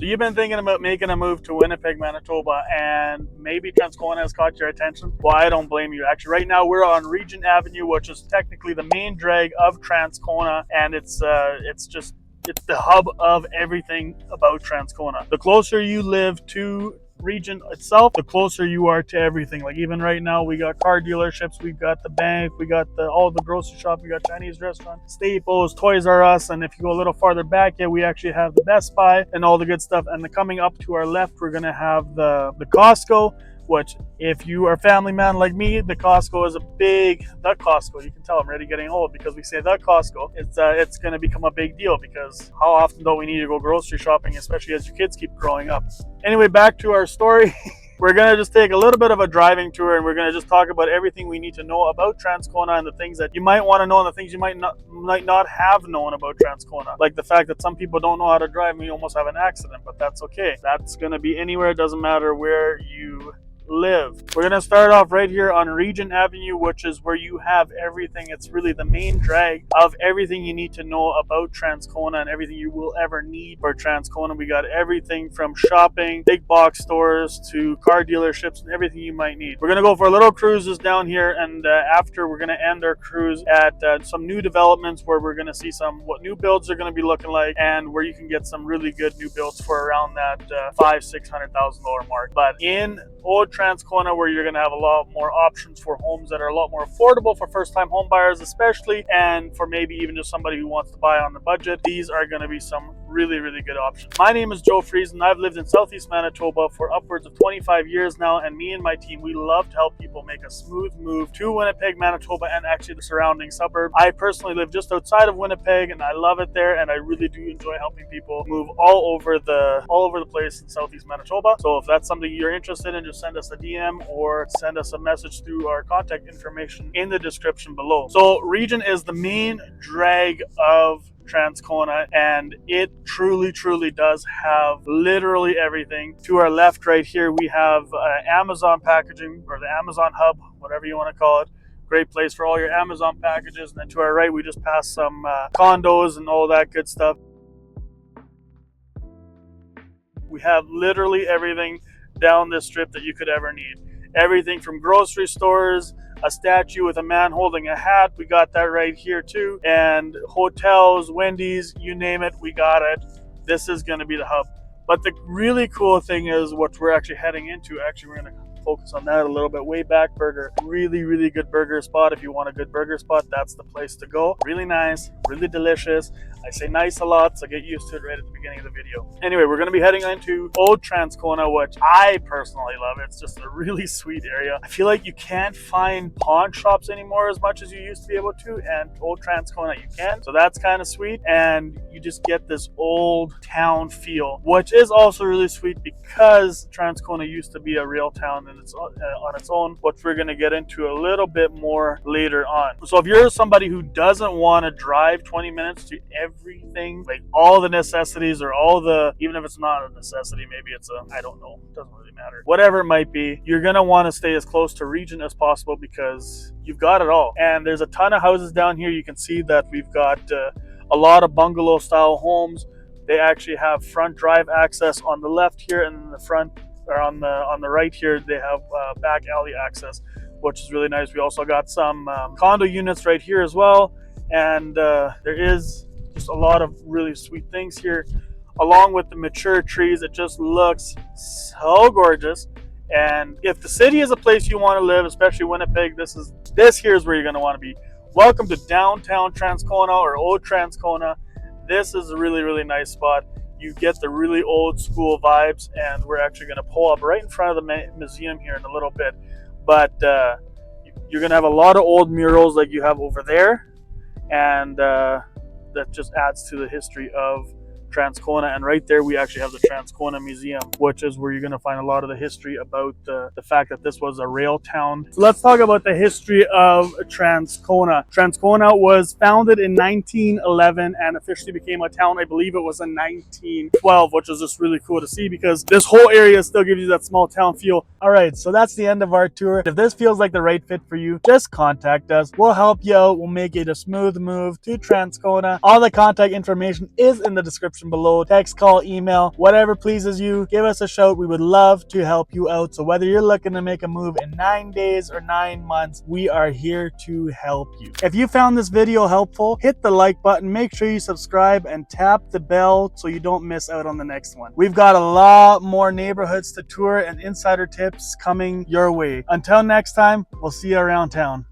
So you've been thinking about making a move to Winnipeg, Manitoba, and maybe Transcona has caught your attention? Well, I don't blame you. Actually, right now we're on Regent Avenue, which is technically the main drag of Transcona, and it's the hub of everything about Transcona. The closer you live to Regent itself, the closer you are to everything. Like even right now, we got car dealerships, we've got the bank, we got all the grocery shop, we got Chinese restaurant, Staples, Toys R Us, and if you go a little farther back, yeah, we actually have the Best Buy and all the good stuff. And coming up to our left, we're gonna have the Costco. Which, if you are a family man like me, the Costco is the Costco. You can tell I'm already getting old because we say the Costco. It's going to become a big deal because how often don't we need to go grocery shopping, especially as your kids keep growing up? Anyway, back to our story. We're going to just take a little bit of a driving tour and we're going to just talk about everything we need to know about Transcona and the things that you might want to know and the things you might not have known about Transcona. Like the fact that some people don't know how to drive and you almost have an accident, but that's okay. That's going to be anywhere. It doesn't matter where you live. We're going to start off right here on Regent Avenue, which is where you have everything. It's really the main drag of everything you need to know about Transcona and everything you will ever need for Transcona. We got everything from shopping, big box stores to car dealerships and everything you might need. We're going to go for little cruises down here, and after we're going to end our cruise at some new developments where we're going to see what new builds are going to be looking like and where you can get some really good new builds for around that $500,000-$600,000 mark. But in Old Transcona, where you're going to have a lot more options for homes that are a lot more affordable for first-time home buyers especially, and for maybe even just somebody who wants to buy on the budget, these are going to be some really good options. My name is Joe Friesen. I've lived in Southeast Manitoba for upwards of 25 years now, and me and my team, we love to help people make a smooth move to Winnipeg, Manitoba, and actually the surrounding suburbs. I personally live just outside of Winnipeg, and I love it there, and I really do enjoy helping people move all over the place in Southeast Manitoba. So if that's something you're interested in, just send us a DM or send us a message through our contact information in the description below. So Regent is the main drag of Transcona, and it truly does have literally everything. To our left right here, we have Amazon packaging, or the Amazon hub, whatever you want to call it. Great place for all your Amazon packages. And then to our right, we just passed some condos and all that good stuff. We have literally everything down this strip that you could ever need. Everything from grocery stores, a statue with a man holding a hat, we got that right here too, and hotels, Wendy's, you name it, we got it. This is going to be the hub. But the really cool thing is what we're actually heading into. Actually, we're going to focus on that a little bit. Wayback Burger, really good burger spot. If you want a good burger spot, that's the place to go. Really nice, really delicious. I say nice a lot, so get used to it right at the beginning of the video. Anyway, we're going to be heading into Old Transcona, which I personally love. It's just a really sweet area. I feel like you can't find pawn shops anymore as much as you used to be able to, and Old Transcona you can. So that's kind of sweet, and you just get this old town feel, which is also really sweet because Transcona used to be a real town and it's on its own, which we're going to get into a little bit more later on. So if you're somebody who doesn't want to drive 20 minutes to everything, like all the necessities, or even if it's not a necessity, maybe it's I don't know, it doesn't really matter, whatever it might be, you're going to want to stay as close to Regent as possible because you've got it all. And there's a ton of houses down here. You can see that we've got a lot of bungalow style homes. They actually have front drive access on the left here, and in the front, or on the right here, they have back alley access, which is really nice. We also got some condo units right here as well, and there is just a lot of really sweet things here, along with the mature trees. It just looks so gorgeous. And if the city is a place you want to live, especially Winnipeg, this here is where you're going to want to be. Welcome to downtown Transcona, or Old Transcona. This is a really nice spot. You get the really old school vibes, and we're actually going to pull up right in front of the museum here in a little bit. But you're going to have a lot of old murals like you have over there, and that just adds to the history of Transcona. And right there we actually have the Transcona Museum, which is where you're going to find a lot of the history about the fact that this was a rail town. So let's talk about the history of Transcona. Transcona was founded in 1911 and officially became a town, I believe it was in 1912, which is just really cool to see because this whole area still gives you that small town feel. All right, so that's the end of our tour. If this feels like the right fit for you, just contact us. We'll help you out. We'll make it a smooth move to Transcona. All the contact information is in the description description below. Text, call, email, whatever pleases you. Give us a shout. We would love to help you out. So whether you're looking to make a move in 9 days or 9 months, we are here to help you. If you found this video helpful, hit the like button, make sure you subscribe and tap the bell so you don't miss out on the next one. We've got a lot more neighborhoods to tour and insider tips coming your way. Until next time, we'll see you around town.